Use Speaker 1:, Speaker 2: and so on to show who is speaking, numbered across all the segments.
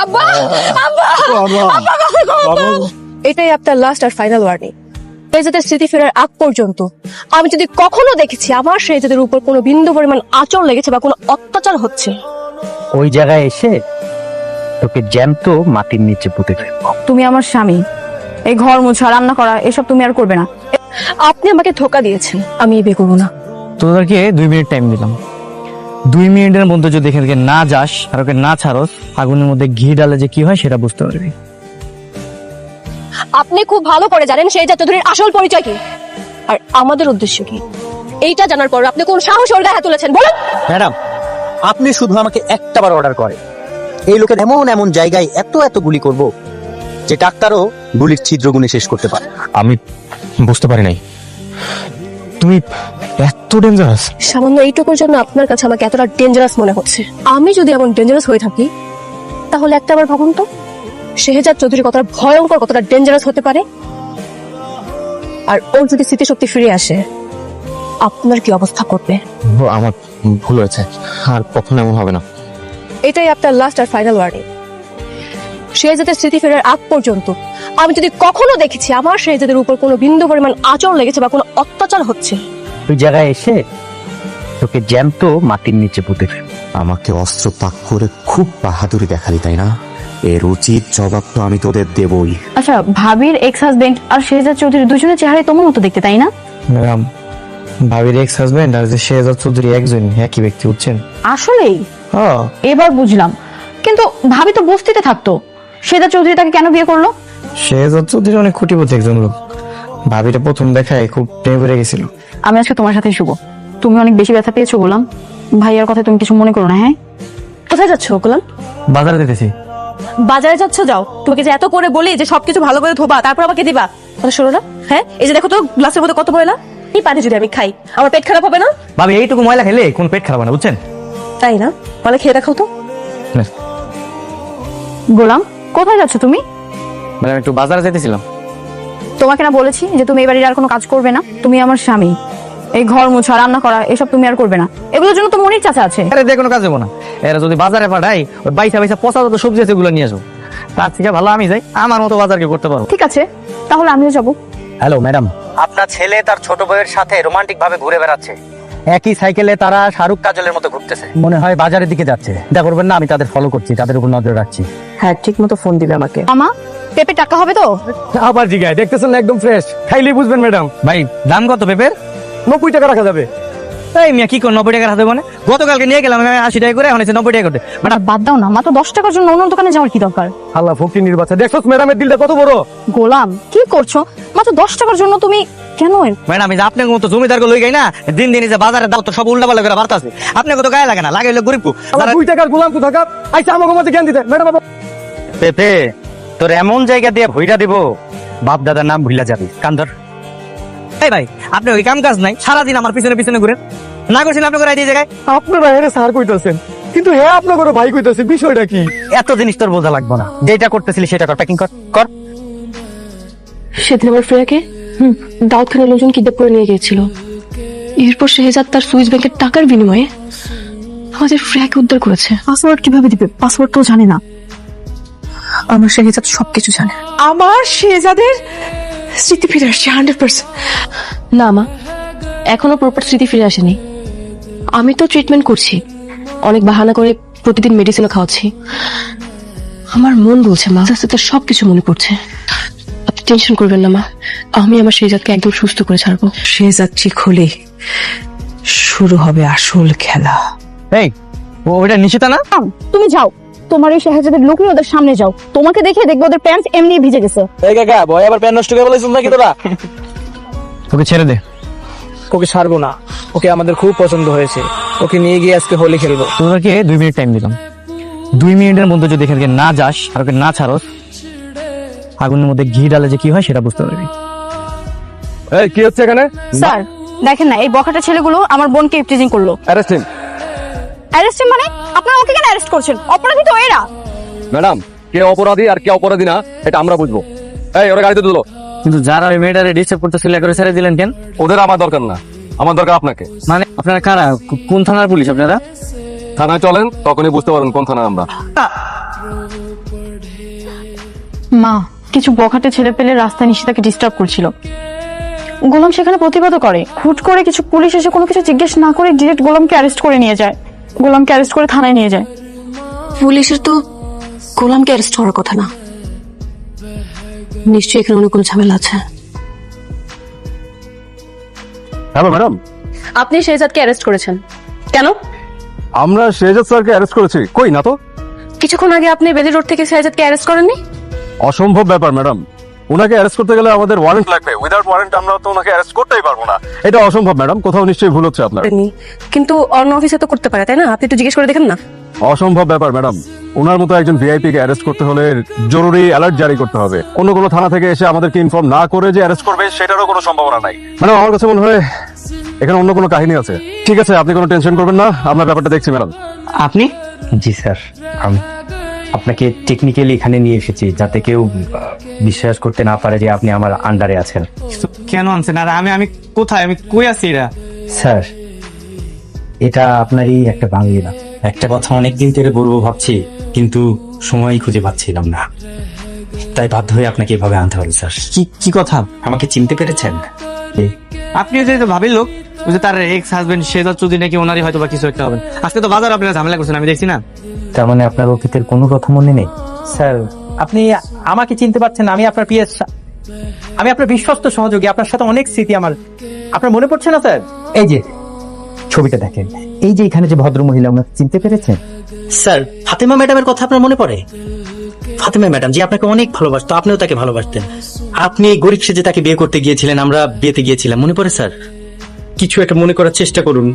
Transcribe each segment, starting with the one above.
Speaker 1: আব্বা আব্বা আব্বা, এটাই আপনার লাস্ট আর ফাইনাল ওয়ার্নিং। শেহজাদের স্মৃতি ফেরার আগ পর্যন্ত আমি যদি কখনো দেখেছি আমার শেহজাদের উপর কোনো বিন্দু পরিমাণ আঁচড় লেগেছে বা কোনো অত্যাচার হচ্ছে,
Speaker 2: ওই জায়গায় এসে তোকে জ্যান্ত মাটির নিচে পুঁতে ফেলবো।
Speaker 3: তুমি আমার স্বামী, এই ঘর মোছা রান্না করা এসব তুমি আর করবে না।
Speaker 1: আপনি আমাকে ধোকা দিয়েছেন, আমি এই বিয়ে করবো না।
Speaker 4: তোদেরকে 2 মিনিট টাইম দিলাম, 2 মিনিটের মধ্যে যদি এখান থেকে না যাস আর ওকে না ছাড়স, আগুনের মধ্যে ঘি ডালে যে কি হয় সেটা বুঝতে পারবি।
Speaker 1: আপনি খুব ভালো করে জানেন শেহজাদ চৌধুরীর আসল পরিচয় কি আর আমাদের উদ্দেশ্য কি। এইটা জানার পর আপনি কোন সাহস ওর গায়ে হাত তুলেছেন বলেন?
Speaker 2: ম্যাডাম, আপনি শুধু আমাকে একটাবার অর্ডার করে এই লোকের এমন এমন জায়গায় এত এত গুলি করব যে ডাক্তারও গুলির ছিদ্রগুনে শেষ করতে পারে।
Speaker 5: আমি বুঝতে পারি নাই তুমি এত ডেঞ্জারাস।
Speaker 1: সামান্য এইটুকুর জন্য আপনার কাছে আমাকে এতটা ডেঞ্জারাস মনে হচ্ছে। আমি যদি এমন ডেঞ্জারাস হয়ে থাকি তাহলে একটা বার ভাবুন তো শেহজাদ চৌধুরী কতটা ভয়ঙ্কর, কতটা ডেঞ্জারাস হতে পারে। আর ওর যদি স্মৃতিশক্তি ফিরে আসে আপনার কি অবস্থা করবে?
Speaker 5: আমার ভুল হয়েছে, আর কখনো এমন হবে না।
Speaker 1: এটাই আপনার লাস্ট আর ফাইনাল ওয়ার্নিং। শেহজাদের স্মৃতি ফেরার আগ পর্যন্ত আমি যদি কখনো দেখেছি আমার শেহজাদের উপর কোনো বিন্দু পরিমাণ আঁচড় লেগেছে বা কোনো অত্যাচার হচ্ছে,
Speaker 2: ওই জায়গায় এসে তোকে জ্যান্ত মাটির নিচে পুঁতে ফেলবো।
Speaker 6: আমাকে অস্ত্র পাক করে খুব বাহাদুরি দেখালি, তাই না? এর উচিত জবাব তো আমি তোদের দেবই।
Speaker 3: আচ্ছা, ভাবির এক্স হাজবেন্ড আর শেহজাদ চৌধুরী দুজনের চেহারাই তোমার মতো দেখতে, তাই না?
Speaker 4: ম্যাডাম, ভাবির এক্স হাজবেন্ড আর যে শেহজাদ চৌধুরী একজন, একই ব্যক্তি, বুঝছেন?
Speaker 3: আসলেই
Speaker 4: হ্যাঁ,
Speaker 3: এবার বুঝলাম। কিন্তু ভাবি তো বস্তিতে থাকতো, শেহজাদ চৌধুরী তাকে কেন বিয়ে করলো?
Speaker 4: শেহজাদ চৌধুরী অনেক খুঁটিপতি একজন লোক, ভাবিটা প্রথম দেখায় খুব প্রেমে পড়ে গেছিল।
Speaker 3: আমি আজকে তোমার সাথে শুভ। তুমি অনেক বেশি ব্যথা পেয়েছো গোলাম, ভাইয়ার কথা তুমি কিছু মনে করো না। হ্যাঁ,
Speaker 1: কোথায় যাচ্ছ গোলাম?
Speaker 4: বাজারে যেতেছি।
Speaker 1: বাজারে যাচ্ছ? যাও, তোমাকে যে এত করে বলি যে সবকিছু ভালো করে ধোবা তারপর আমাকে দিবা, তাহলে শোনো না। হ্যাঁ, এই যে দেখো তো গ্লাসের মধ্যে কত ময়লা, এই পানি যদি আমি খাই আমার পেট খারাপ হবে না?
Speaker 4: ভাবি, এইটুকু ময়লা খেলে কোন পেট খারাপ না, বুঝছেন?
Speaker 1: তাই না? তাহলে খেয়ে দেখাও তো।
Speaker 3: গোলাম, কোথায় যাচ্ছ তুমি?
Speaker 4: ম্যাডাম, একটু বাজারে যেতেছিলাম।
Speaker 3: তোমাকে না বলেছি যে তুমি এই বাড়ির আর কোনো কাজ করবে না? তুমি আমার স্বামী, এই ঘর মোছা রান্না করা এসব তুমি আর করবে না। এগুলোর জন্য তো মনির চাচা আছে।
Speaker 4: আরে দিয়ে কোনো কাজ হবো না, এরা যদি বাজারে পাঠাই ওই বাইসা বাইসা পচা যত সবজি আছে এগুলো নিয়ে আসো। তার থেকে ভালো আমি যাই, আমার মতো বাজার কি করতে পারবো।
Speaker 3: ঠিক আছে, তাহলে আমিও যাবো।
Speaker 2: হ্যালো ম্যাডাম, আপনার ছেলে তার ছোট বউয়ের সাথে রোমান্টিক ভাবে ঘুরে বেড়াচ্ছে। একই সাইকেলে তারা শাহরুখ কাজলের মতো ঘুরতেছে। মনে হয় বাজারের দিকে যাচ্ছে। চিন্তা করবেন না, আমি তাদের ফলো করছি, তাদের উপর নজর রাখছি।
Speaker 1: হ্যাঁ, ঠিক মতো ফোন দিবে আমাকে।
Speaker 3: আমা, পেঁপে টাকা হবে তো?
Speaker 4: আবার জিগায়, দেখতেছেন না একদম ফ্রেশ, খাইলেই বুঝবেন। ম্যাডাম ভাই, দাম কত পেঁপের? 90 টাকা রাখা যাবে। এই মিয়া কি কর 90 টাকা রাখা মানে? গতকালকে নিয়ে গেলাম 80 টাকা করে, এখন 90 টাকা করতে।
Speaker 3: ম্যাডাম বাদ দাও না, মাত্র 10 টাকার জন্য অন্য দোকানে যাওয়ার কি দরকার?
Speaker 4: আল্লাহ ফকির নির্বাচন, দেখছো ম্যাডামের দিলটা কত বড়।
Speaker 3: গোলাম, কি করছো? মাত্র 10 টাকার জন্য তুমি কেন?
Speaker 4: ম্যাডাম, এই যে আপনার মতো জমিদার লই গাই না, দিন দিন যে বাজারের দাম তো সব উল্টা পাল্টা করে বাড়তাছে। আপনার কত গায়ে লাগে না, লাগে হলো গরিব। 2 টাকার গোলাম কো থাকা আইসা আমাকে মধ্যে জ্ঞান দিতে। ম্যাডাম
Speaker 2: পেপে, তোর এমন জায়গা দিয়ে ভইরা দিব বাপ দাদার নাম ভুলা যাবি। কান্দর।
Speaker 4: এই ভাই, আপনি ওই কাম কাজ নাই, সারাদিন আমার পিছনে পিছনে ঘুরেন। না করছেন আপনি করে এই জায়গায়। আপনার ভাইয়ের স্যার কইতাছেন, কিন্তু হ্যাঁ আপনার করে ভাই কইতাছে, বিষয়টা কি?
Speaker 2: এত জিনিস তোর বোঝা লাগবে না, যেটা করতেছিলি সেটা কর, প্যাকিং কর কর।
Speaker 1: সেদিন আমার ফ্রেয়াকে দাউদ খানের লোকজন কিডন্যাপ করে নিয়ে গিয়েছিল। এরপর শেহজাদ তার সুইস ব্যাংকের টাকার বিনিময়ে আমাদের ফ্রেয়াকে উদ্ধার করেছে।
Speaker 3: পাসওয়ার্ড কিভাবে দিবে? পাসওয়ার্ড তো জানে না।
Speaker 1: আমার শেহজাদ সবকিছু জানে। আমার শেহজাদের স্মৃতি ফিরে আসছে 100%। না মা, এখনো প্রপার স্মৃতি ফিরে আসেনি। আমি তো ট্রিটমেন্ট করছি, অনেক বাহানা করে প্রতিদিন মেডিসিনও খাওয়াচ্ছি। আমার মন বলছে মা তার সবকিছু মনে পড়ছে। আপনি টেনশন করবেন না মা, আমি আমার শেহজাদকে একদম সুস্থ করে ছাড়বো।
Speaker 7: শেহজাদ ঠিক হলে শুরু হবে আসল খেলা।
Speaker 4: এই, ওটা নিশ্চিত না?
Speaker 3: তুমি যাও, তোমার এই শেহজাদের লুকিয়ে ওদের সামনে যাও। তোমাকে দেখে দেখবে ওদের প্যান্টস এমনি ভিজে গেছে।
Speaker 4: এই কাকা, ভয় আবার প্যান নষ্ট করে বলেছিস নাকি তোরা? ওকে ছেড়ে দে।
Speaker 8: ওকে ছাড়বো না, ওকে আমাদের খুব পছন্দ হয়েছে। ওকে নিয়ে গিয়ে আজকে হোলি খেলবো।
Speaker 4: তোদেরকে 2 মিনিট টাইম দিলাম, 2 মিনিটের মধ্যে যদি এখান থেকে না যাস আর ওকে না ছাড়স, আগুনের মধ্যে ঘি ডালে যে কি হয় সেটা বুঝতে পারবি। এই কি হচ্ছে এখানে?
Speaker 3: স্যার দেখেন না, এই বখাটা ছেলেগুলো আমার বোনকে ইফটিজিং করলো।
Speaker 4: Arrest him.
Speaker 3: অ্যারেস্ট মানে? আপনারা ওকে কেন অ্যারেস্ট করছেন? অপরাধী তো এরা।
Speaker 5: ম্যাডাম, কে অপরাধী আর কে অপরাধী না এটা আমরা বুঝবো। এই, ওরা গাড়িতে তুলো।
Speaker 4: কিন্তু যারা ওই মেয়েটারে ডিস্টার্ব করতেছিল করে ছেড়ে দিলেন কেন?
Speaker 5: ওদের আমার দরকার না, আমার দরকার আপনাকে।
Speaker 4: মানে আপনারা কারা? কোন থানার পুলিশ আপনারা?
Speaker 5: থানায় চলেন, তখনই বুঝতে পারবেন কোন থানা আমরা।
Speaker 3: মা, কিছু বখাটে ছেলে পেলে রাস্তায় নিশিতাকে ডিস্টার্ব করছিল। গোলাম সেখানে প্রতিবাদও করে। হুট করে কিছু পুলিশ এসে কোনো কিছু জিজ্ঞেস না করে ডিরেক্ট গোলামকে অ্যারেস্ট করে নিয়ে যায়। গোলামকে অ্যারেস্ট করে থানায় নিয়ে যায়।
Speaker 1: পুলিশের তো গোলামকে অ্যারেস্ট করার কথা না, নিশ্চয়ই এখানে অনেক কোনো ঝামেলা আছে।
Speaker 5: হ্যালো ম্যাডাম,
Speaker 1: আপনি শেহজাদকে অ্যারেস্ট করেছেন কেন?
Speaker 5: আমরা শেহজাদ স্যারকে অ্যারেস্ট করেছি। কই না তো।
Speaker 1: কিছুক্ষণ আগে আপনি বেলি রোড থেকে শেহজাদকে অ্যারেস্ট করেননি?
Speaker 5: অসম্ভব ব্যাপার ম্যাডাম, ওনাকে অ্যারেস্ট করতে গেলে আমাদের ওয়ারেন্ট লাগবে। উইদাউট ওয়ারেন্ট আমরা তো ওনাকে অ্যারেস্ট করতেই পারবো না। এটা অসম্ভব ম্যাডাম, কোথাও নিশ্চয়ই ভুল হচ্ছে আপনার।
Speaker 1: কিন্তু অন্য অফিসে তো করতে পারে, তাই না? আপনি একটু জিজ্ঞেস করে দেখেন না।
Speaker 5: অসম্ভব ব্যাপার ম্যাডাম, ওনার মতো একজন ভিআইপি কে অ্যারেস্ট করতে হলে জরুরি অ্যালার্ট জারি করতে হবে। অন্য কোনো থানা থেকে এসে আমাদেরকে ইনফর্ম না করে যে অ্যারেস্ট করবে সেটারও কোনো সম্ভাবনা নাই। ম্যাডাম আমার কাছে মনে হয় এখানে অন্য কোনো কাহিনী আছে। ঠিক আছে, আপনি কোনো টেনশন করবেন না, আমরা ব্যাপারটা দেখছি ম্যাডাম।
Speaker 4: আপনি?
Speaker 2: জি স্যার, আমি আপনাকে টেকনিক্যালি এখানে নিয়ে এসেছি যাতে কেউ বিশ্বাস করতে না পারে যে আপনি আমার আন্ডারে আছেন।
Speaker 4: কেন আনছেন? আর আমি কোথায়, আমি কই আছি? এরা
Speaker 2: স্যার, এটা আপনারই একটা বাঙালি না। একটা কথা অনেকদিন ধরে বলবো ভাবছি, কিন্তু সময়ই খুঁজে পাচ্ছিলাম না, তাই বাধ্য হয়ে আপনাকে এভাবে আনতে হলো। স্যার,
Speaker 4: কি কথা?
Speaker 2: আমাকে চিনতে পেরেছেন?
Speaker 4: আপনি যে ভাবির লোক, ওই যে তার এক্স হাজবেন্ড শেহজাদ চৌধুরী নাকি ওনারই হয়তো বা কিছু একটা হবেন। আজকে তো বাজার আপনারা ঝামেলা করছেন, আমি দেখছি না।
Speaker 2: তার মানে আপনার অতীতের কোনো কথা মনে নেই?
Speaker 9: স্যার, আপনি আমাকে চিনতে পারছেন না? আমি আপনার পিএস, আমি আপনার বিশ্বস্ত সহযোগী। আপনার সাথে অনেক স্মৃতি আমার, আপনার মনে পড়ছে না স্যার?
Speaker 2: এই যে ছবিটা দেখেন, এই যে এখানে যে ভদ্র মহিলা, ওনাকে চিনতে পেরেছেন?
Speaker 9: স্যার, ফাতেমা ম্যাডামের কথা আপনার মনে পড়ে? ফাতেমা ম্যাডাম যে আপনাকে অনেক ভালোবাসতো, আপনিও তাকে ভালোবাসতেন। আপনি গরিব সেজে তাকে বিয়ে করতে গিয়েছিলেন, আমরা বিয়েতে গিয়েছিলাম, মনে পড়ে স্যার? কিছু একটা মনে করার চেষ্টা করুন,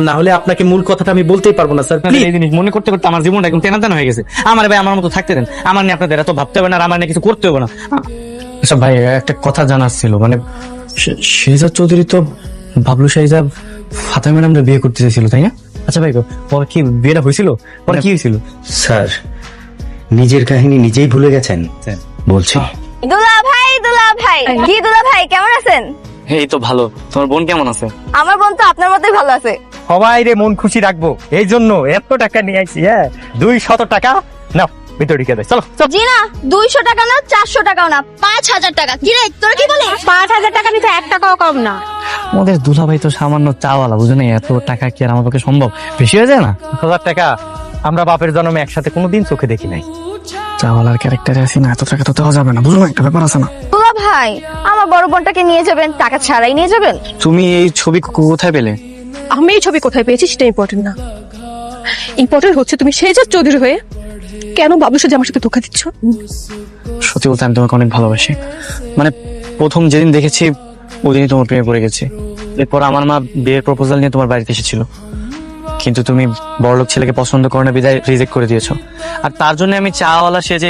Speaker 9: না হলে আপনাকে মূল কথাটা আমি বলতেই পারবো না স্যার।
Speaker 4: এই জিনিস মনে করতে করতে আমার জীবনটা একদম টেনা হয়ে গেছে। আমার ভাই আমার মতো থাকতে দেন, আমার নিয়ে আপনাদের এত ভাবতে হবে না, আর আমার নিয়ে কিছু করতে হবে না। আচ্ছা ভাই, একটা কথা জানার ছিল, মানে শেহজাদ চৌধুরী তো বাবলু সাহেব ফাতেমা ম্যাডামরা বিয়ে করতে চাইছিল, তাই না? আচ্ছা ভাই, পরে কি বিয়েটা হয়েছিল? পরে কি হয়েছিল?
Speaker 2: স্যার, নিজের কাহিনী নিজেই ভুলে গেছেন। বলছি,
Speaker 3: দুলা ভাই, কি দুলা ভাই, কেমন আছেন?
Speaker 4: এই তো ভালো। তোমার বোন কেমন আছে?
Speaker 3: আমার বোন তো আপনার মতোই ভালো আছে।
Speaker 9: সবাই রে মন খুশি রাখবো, এই জন্য এত টাকা নিয়ে আইছি। হ্যাঁ, 200 টাকা না, ভিতরে ঢুকে দেয়। চলো চলো।
Speaker 3: জি না, 200 টাকা না, 400 টাকাও না, 5000 টাকা। কি রে, তোরা কি বলে? 5000 টাকা নিতে 1 টাকাও কম না।
Speaker 4: আমাদের দুলাভাই তো সামান্য চাওয়ালা, বুঝো না? এত টাকা কি আর আমার পক্ষে সম্ভব? বেশি হয়ে যায় না?
Speaker 9: 1000 টাকা আমরা বাপের জন্মে একসাথে কোনোদিন চোখে দেখি নাই।
Speaker 4: চাওয়ালার ক্যারেক্টারে আছি না, এত টাকা তো দেওয়া যাবে না, বুঝো না? একটা ব্যাপার আছে না।
Speaker 3: দুলা ভাই, আমার বড় বোনটাকে নিয়ে যাবেন, টাকা ছাড়াই নিয়ে যাবেন।
Speaker 4: তুমি এই ছবি কোথায় পেলে?
Speaker 1: আমি এই ছবি কোথায় পেয়েছি সেটা ইম্পর্টেন্ট না, ইম্পর্টেন্ট হচ্ছে তুমি শেহজাদ চৌধুরী হয়ে কেন বাবলুর সাথে আমার সাথে ধোঁকা দিচ্ছ।
Speaker 4: সত্যি বলতে আমি তোমাকে অনেক ভালোবাসি। মানে প্রথম যেদিন দেখেছি ওদিনই তোমার প্রেমে পড়ে গেছি। এরপর আমার মা বিয়ের প্রপোজাল নিয়ে তোমার বাড়িতে এসেছিল, কিন্তু তুমি বড়লোক ছেলেকে পছন্দ করো না বিদায় রিজেক্ট করে দিয়েছো। আর তার জন্য আমি চাওয়ালা সেজে,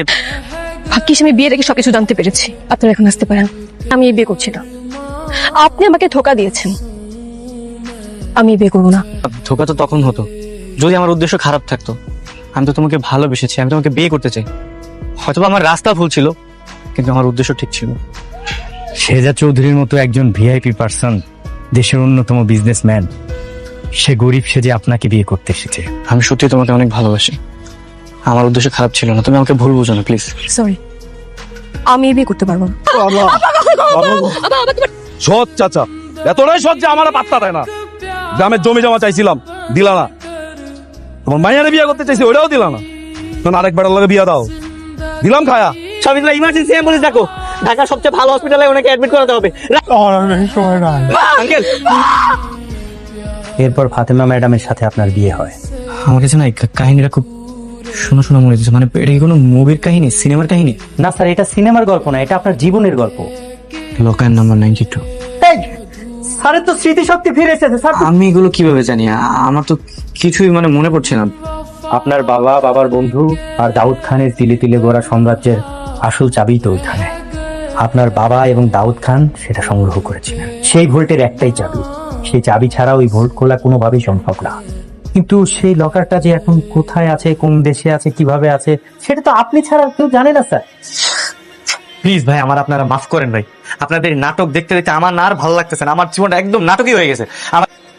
Speaker 1: ভাগ্যিস আমি বিয়ের আগে সবকিছু জানতে পেরেছি। আপনারা এখন আসতে পারেন, আমি এই বিয়ে করছি না। আপনি আমাকে ধোঁকা দিয়েছেন, আমি এই বিয়ে করবো না।
Speaker 4: ধোকা তো তখন হতো যদি আমার উদ্দেশ্য খারাপ থাকতো। আমি তো তোমাকে ভালোবেসেছি, আমি তোমাকে বিয়ে করতে চাই। হয়তো আমার রাস্তা ভুল ছিল, কিন্তু আমার উদ্দেশ্য ঠিক ছিল।
Speaker 2: শেহজাদ চৌধুরীর মতো একজন ভিআইপি পার্সন, দেশের অন্যতম বিজনেসম্যান, সে গরিব সেজে আপনাকে বিয়ে করতে এসেছে।
Speaker 4: আমি সত্যি তোমাকে অনেক ভালোবাসি, আমার উদ্দেশ্য খারাপ ছিল না, তুমি আমাকে ভুল বুঝো না প্লিজ।
Speaker 1: সরি, আমি এই বিয়ে করতে পারবো না।
Speaker 5: সৎ চাচা, এতটাই সৎ যে আমার পাত্তা দেয় না। গ্রামের জমি জমা চাইছিলাম, দিলা না। তোমার মাইয়ারে বিয়ে করতে চাইছি, ওটাও দিলা না। তখন আরেক বেড়ার লাগে বিয়ে দাও, দিলাম খায়া।
Speaker 9: সবিতা, ইমার্জেন্সি অ্যাম্বুলেন্স ডাকো, ঢাকার সবচেয়ে ভালো হসপিটালে ওনাকে অ্যাডমিট করাতে হবে। আঙ্কেল,
Speaker 2: এরপর ফাতেমা ম্যাডামের সাথে আপনার বিয়ে হয়।
Speaker 4: আমার কাছে না এই কাহিনীটা খুব শোনা শোনা মনে হচ্ছে। মানে এটা কি কোনো মুভির কাহিনী, সিনেমার কাহিনী?
Speaker 2: না স্যার, এটা সিনেমার গল্প না, এটা আপনার জীবনের গল্প।
Speaker 4: Local number 92।
Speaker 9: স্যারের তো স্মৃতিশক্তি ফিরে এসেছে স্যার।
Speaker 4: আমি এগুলো কিভাবে জানি? আমার তো কিছুই মানে মনে পড়ছে না।
Speaker 2: আপনার বাবা, বাবার বন্ধু আর দাউদ খানের তিলে তিলে গড়া সাম্রাজ্যের আসল চাবি তো ওইখানে। আপনার বাবা এবং দাউদ খান সেটা সংগ্রহ করেছিলেন। সেই ভোল্টের একটাই চাবি, সেই চাবি ছাড়া ওই ভোল্ট খোলা কোনোভাবেই সম্ভব না। কিন্তু সেই লকারটা যে এখন কোথায় আছে, কোন দেশে আছে, কিভাবে আছে, সেটা তো আপনি ছাড়া কেউ জানে না স্যার।
Speaker 4: প্লিজ ভাই, আমার আপনারা মাফ করেন ভাই। আপনাদের নাটক দেখতে দেখতে আমার না আর ভালো লাগতেছে না, আমার জীবনটা একদম নাটকই হয়ে গেছে।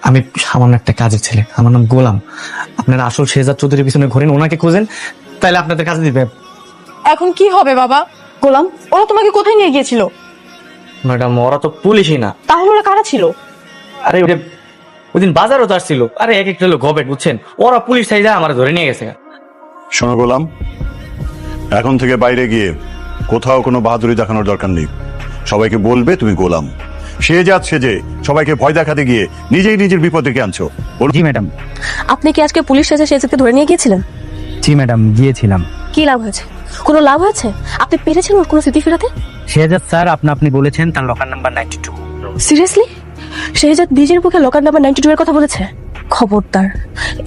Speaker 4: আমি সামান্য একটা কাজের ছেলে, আমার নাম গোলাম। আপনারা আসল শেহজাদ চৌধুরীর পিছনে ঘোরেন, ওনাকে খুঁজেন, তাহলে আপনাদের কাজে দিবে।
Speaker 3: এখন কি হবে বাবা? গোলাম, ওরা তোমাকে কোথায় নিয়ে গিয়েছিল?
Speaker 4: ম্যাডাম ওরা তো পুলিশই না।
Speaker 3: তাহলে ওরা কারা ছিল?
Speaker 4: আরে ওইদিন বাজারও তো আসছিল। আরে এক একটা হলো গবেট, বুঝছেন? ওরা পুলিশ চাইজা আমার ধরে নিয়ে গেছে।
Speaker 10: শোনো গোলাম, এখন থেকে বাইরে গিয়ে কোথাও কোনো বাহাদুরি দেখানোর দরকার নেই। সবাইকে বলবে তুমি গোলাম। সেজে সবাইকে ভয় দেখাতে গিয়ে নিজেই নিজের বিপদ ডেকে আনছো।
Speaker 2: জি ম্যাডাম।
Speaker 1: আপনি কি আজকে পুলিশ সাজা শেহজাদকে ধরে নিয়ে গিয়েছিলেন?
Speaker 2: জি ম্যাডাম, গিয়েছিলাম।
Speaker 1: কি লাভ হয়েছে? কোনো লাভ হয়েছে? আপনি পেরেছেন ওর কোনো স্মৃতি ফেরাতে?
Speaker 2: শেহজাদ স্যার আপনি বলেছেন তার লকার নাম্বার 92।
Speaker 1: সিরিয়াসলি? শেহজাদ নিজের মুখে লকার নাম্বার 92 এর কথা বলেছে? খবরদার,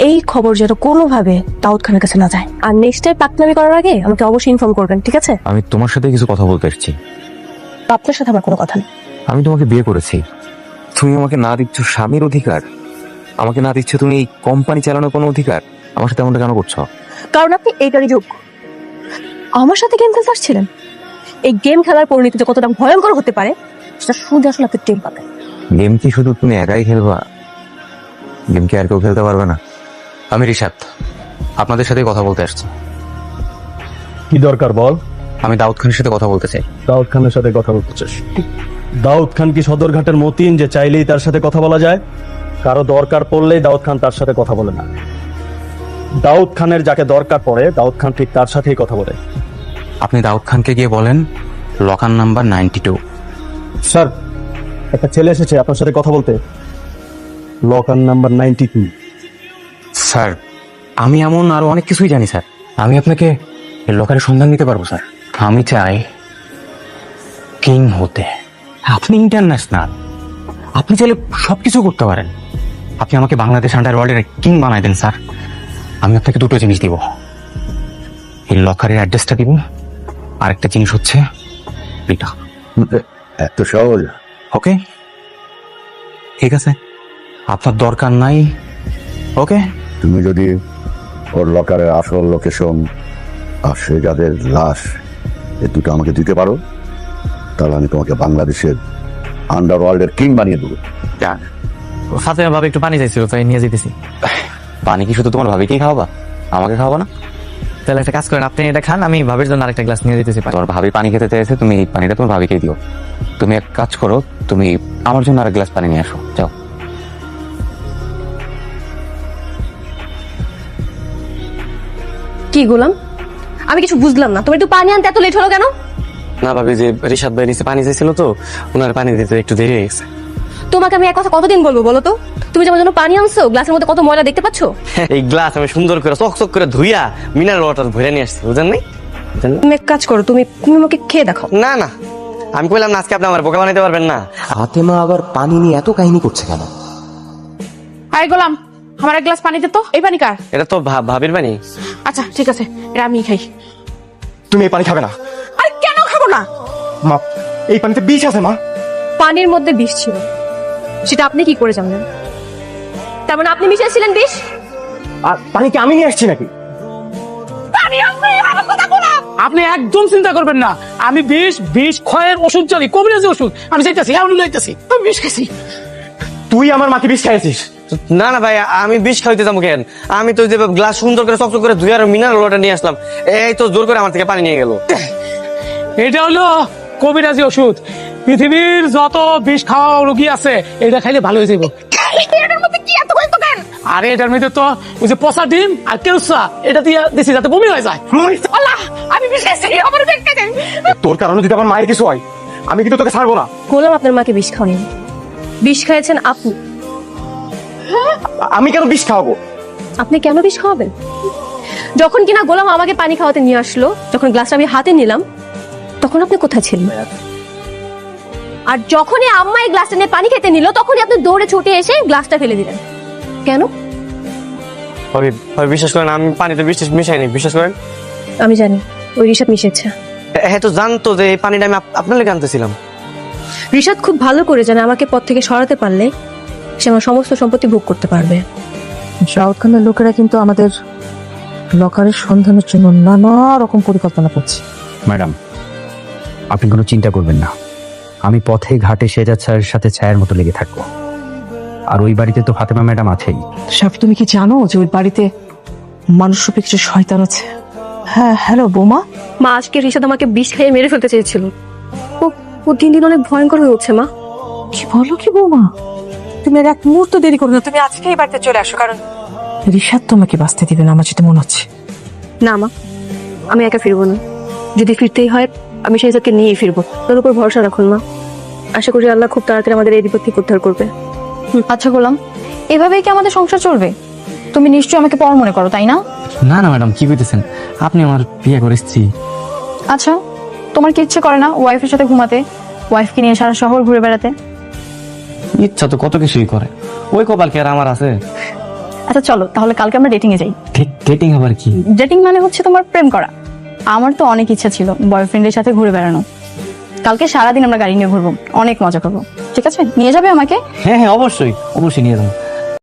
Speaker 1: এই খবর যেন কোনোভাবে দাউদ খানের কাছে না যায়। আর নেক্সট টাইম পাকনামি করার আগে আমাকে অবশ্যই ইনফর্ম করবেন, ঠিক আছে?
Speaker 6: আমি তোমার সাথে কিছু কথা বলতে এসেছি।
Speaker 1: আপনার সাথে আমার কোনো কথা নেই।
Speaker 6: আমি তোমাকে বিয়ে করেছি, তুমি আমাকে না দিচ্ছ স্বামীর অধিকার, আমাকে না দিচ্ছ তুমি এই কোম্পানি চালানোর কোনো অধিকার। আমার সাথে এমনটা কেন করছো?
Speaker 1: কারণ আপনি এইটারই যোগ্য। আমার সাথে গেম খেলতে আসছিলেন। এই গেম খেলার পরিণতি যে কতটা ভয়ঙ্কর হতে পারে সেটা শুধু আসলে আপনি টের পাবেন।
Speaker 6: গেম কি শুধু তুমি একাই খেলবা? গেম কি আর কেউ খেলতে পারবে না? আমি রিশাদ, আপনাদের সাথে কথা বলতে আসছি।
Speaker 5: কি দরকার বল?
Speaker 6: আমি দাউদ খানের সাথে কথা বলতে চাই।
Speaker 5: দাউদ খানের সাথে কথা বলতে চাস? দাউদ খান কি সদরঘাটের মতিন যে চাইলেই তার সাথে কথা বলা যায়? কারো দরকার পড়লেই দাউদ খান তার সাথে কথা বলে না। দাউদ খানের যাকে দরকার পড়ে দাউদ খান ঠিক তার সাথেই কথা বলে।
Speaker 6: আপনি দাউদ খানকে গিয়ে বলেন লকার নাম্বার 92।
Speaker 5: স্যার, একটা ছেলে এসেছে আপনার সাথে কথা বলতে। Locker number 92।
Speaker 6: স্যার, আমি এমন আরো অনেক কিছুই জানি স্যার। আমি আপনাকে লকারের সন্ধান দিতে পারবো স্যার। আমি চাই কিং হতে। আপনি ইন্টারন্যাশনাল, আপনি চাইলে সবকিছু করতে পারেন। আপনি আমাকে বাংলাদেশ আন্ডার ওয়ার্ল্ডের কিং বানাই দেন স্যার। আমি আপনাকে দুটো জিনিস দিব, এই লকারের অ্যাড্রেসটা দিব, আর একটা জিনিস হচ্ছে এটা।
Speaker 10: এত সহজ?
Speaker 6: ওকে, ঠিক আছে, আপনার দরকার নাই। ওকে,
Speaker 10: তুমি যদি ওর লকারের আসল লোকেশন আর শেহজাদের লাশ এই দুটো আমাকে দিতে পারো, তাহলে আমি তোমাকে বাংলাদেশের আন্ডারওয়ার্ল্ডের কিং বানিয়ে দেবো।
Speaker 6: যান।
Speaker 4: ফাতেমা ভাবে একটু পানি চাইছিল, তাই নিয়ে যেতেছি।
Speaker 6: পানি কি শুধু তোমার ভাবিকেই খাওয়াবা, আমাকে খাওয়াবা না?
Speaker 4: তাহলে একটা কাজ করেন, আপনি এটা খান, আমি ভাবির জন্য আরেকটা গ্লাস নিয়ে যেতেছি।
Speaker 6: তোমার ভাবি পানি খেতে চাইছে, তুমি এই পানিটা তোমার ভাবিকেই দিও। তুমি এক কাজ করো, তুমি আমার জন্য আরেক গ্লাস পানি নিয়ে আসো, যাও।
Speaker 1: কি গোলাম, আমি কিছু বুঝলাম না। তুমি একটু পানি আনতে এত লেট হলো কেন?
Speaker 4: না ভাবি, যে রিশাদ ভাই নিচে পানি চাইছিল তো, ওনার পানি দিতে একটু দেরি হয়ে গেছে।
Speaker 1: তোমাকে আমি এক কথা কতদিন বলবো বলো তো? তুমি যেমন জন্য পানি আনছো, গ্লাসের মধ্যে কত ময়লা দেখতে পাচ্ছো?
Speaker 4: এই গ্লাস আমি সুন্দর করে চকচক করে ধুইয়া মিনারেল ওয়াটার ভরে নিয়ে আসছি, বুঝেন নাই?
Speaker 1: তুমি এক কাজ করো, তুমি আমাকে খেয়ে দেখাও।
Speaker 4: না না, আমি কইলাম না আজকে আপনি আমার বোকা বানাইতে পারবেন না।
Speaker 6: ফাতেমা আবার পানি নিয়ে এত কাহিনী করছে কেন?
Speaker 3: আয় গোলাম, আমার এক গ্লাস পানি দে তো। এই পানি কার?
Speaker 4: এটা তো ভাবির পানি।
Speaker 3: আচ্ছা ঠিক আছে, এটা আমি খাই।
Speaker 5: তুমি এই পানি খাবে না।
Speaker 3: আরে কেন খাবো না?
Speaker 5: মা, এই পানিতে বিষ আছে মা।
Speaker 1: পানির মধ্যে বিষ ছিল, সেটা আপনি কি করে জানলেন? তার মানে আপনি মিশিয়েছিলেন বিষ?
Speaker 5: আর পানি কি আমি নিয়ে আসছি নাকি?
Speaker 8: আপনি একদম চিন্তা করবেন না। আমি বিষ ক্ষয়ের ওষুধ জানি, কবিরাজি ওষুধ। আমি চাইতেছি, আমি চাইতেছি, আমি বিষ খাইছি।
Speaker 5: তুই আমার মাকে বিষ খাইছিস?
Speaker 4: না না ভাই, আমি বিষ খাইতে যাবো কেন? আমি তো যে গ্লাস সুন্দর করে চকচক করে ধুইয়া মিনারেল ওয়াটার নিয়ে আসলাম, এই তো জোর করে আমার থেকে পানি নিয়ে গেল।
Speaker 8: এটা হলো কবিরাজি ওষুধ। পৃথিবীর যত বিষ খাওয়া রোগী আছে এটা খাইলে ভালো হয়ে যাবে। আরে এটার মধ্যে তো ওই যে পচা ডিম আর কেউসা, এটা দিয়ে দিছি যাতে বমি হয়ে যায়। আমি বিষ খাইছি, আমার বিষ খাইছি।
Speaker 5: তোর কারণে যদি আমার মায়ের কিছু হয়, আমি কিন্তু তোকে ছাড়বো না।
Speaker 1: গোলাম আপনার মাকে বিষ খাওয়ানি, বিষ খাইয়েছেন আপনি।
Speaker 5: আমি কেন বিষ খাওয়াবো?
Speaker 1: আপনি কেন বিষ খাওয়াবেন? যখন কিনা গোলাম আমাকে পানি খাওয়াতে নিয়ে আসলো, যখন গ্লাসটা আমি হাতে নিলাম, তখন আপনি কোথায় ছিলেন? আর যখনই আম্মা এই গ্লাসটা নিয়ে পানি খেতে নিল, তখনই আপনি দৌড়ে ছুটে এসে গ্লাসটা ফেলে দিলেন কেন?
Speaker 4: বিশ্বাস করেন, আমি পানিতে বিষ মিশাইনি, বিশ্বাস করেন।
Speaker 1: আমি জানি ওই ঋষাদ মিশেছে।
Speaker 4: হ্যাঁ, তো জানতো যে এই পানিটা আমি আপনার লেগে আনতেছিলাম।
Speaker 1: ঋষাদ খুব ভালো করে জানে আমাকে পথ থেকে সরাতে পারলে সে আমার সমস্ত সম্পত্তি ভোগ করতে পারবে।
Speaker 7: দাউদ খানের লোকেরা কিন্তু আমাদের লকারের সন্ধানের জন্য নানা রকম পরিকল্পনা করছে।
Speaker 2: ম্যাডাম, আপনি কোনো চিন্তা করবেন না। আমি পথে ঘাটে শেহজাদ স্যারের সাথে ছায়ার মতো লেগে থাকবো। আর ওই বাড়িতে তো ফাতেমা ম্যাডাম আছেই।
Speaker 7: সাফি, তুমি কি জানো যে ওই বাড়িতে মানুষরূপী কিছু শয়তান আছে? হ্যাঁ হ্যালো বৌমা।
Speaker 1: মা আজকে রিশাদ আমাকে বিষ খাইয়ে মেরে ফেলতে চেয়েছিল। ও ও দিন দিন অনেক ভয়ঙ্কর হয়ে উঠছে মা।
Speaker 7: কি বলো কি বৌমা? তুমি আর এক মুহূর্ত দেরি করো না, তুমি আজকেই বাড়িতে চলে আসো, কারণ রিশাদ তোমাকে বাঁচতে দিবে না আমার যেটা মনে হচ্ছে।
Speaker 1: না মা, আমি একা ফিরবো না। যদি ফিরতেই হয় আমি শেহজাদকে নিয়েই ফিরবো। তোর উপর ভরসা রাখুন মা। আশা করি আল্লাহ খুব তাড়াতাড়ি আমাদের এই বিপদ থেকে উদ্ধার করবে।
Speaker 3: আচ্ছা গোলাম, এভাবেই কি আমাদের সংসার চলবে? তুমি নিশ্চয়ই আমাকে পর মনে করো, তাই না?
Speaker 4: না না ম্যাডাম, কি কইতেছেন? আপনি আমার বিয়ে করে স্ত্রী।
Speaker 3: আচ্ছা, তোমার কি ইচ্ছে করে না ওয়াইফের সাথে ঘুমাতে, ওয়াইফকে নিয়ে সারা শহর ঘুরে বেড়াতে?
Speaker 4: ইচ্ছা তো কত কিছুই করে, ওই কপাল কি আর আমার আছে?
Speaker 3: আচ্ছা চলো তাহলে কালকে আমরা ডেটিং এ যাই।
Speaker 4: ডেটিং আবার কি?
Speaker 3: ডেটিং মানে হচ্ছে তোমার প্রেম করা। আমার তো অনেক ইচ্ছা ছিল বয়ফ্রেন্ডের সাথে ঘুরে বেড়ানো। কালকে সারাদিন আমরা গাড়ি নিয়ে ঘুরবো, অনেক মজা করবো। ঠিক আছে, নিয়ে যাবে আমাকে?
Speaker 4: হ্যাঁ হ্যাঁ, অবশ্যই অবশ্যই নিয়ে যাবো।